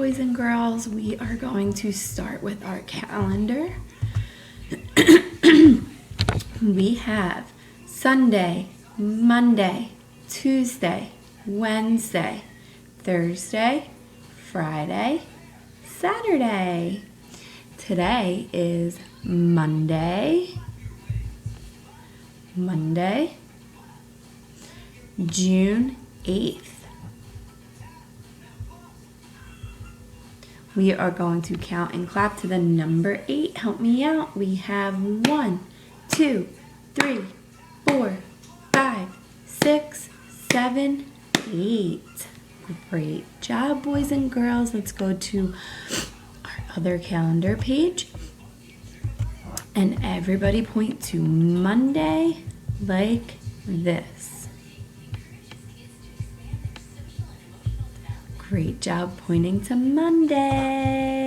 boys and girls. We are going to start with our calendar. We have Sunday, Monday, Tuesday, Wednesday, Thursday, Friday, Saturday. Today is Monday, June 8th. We are going to count and clap to the number 8. Help me out. We have 1, 2, 3, 4, 5, 6, 7, 8. Great job, boys and girls. Let's go to our other calendar page. And everybody point to Monday like this. Great job pointing to Monday.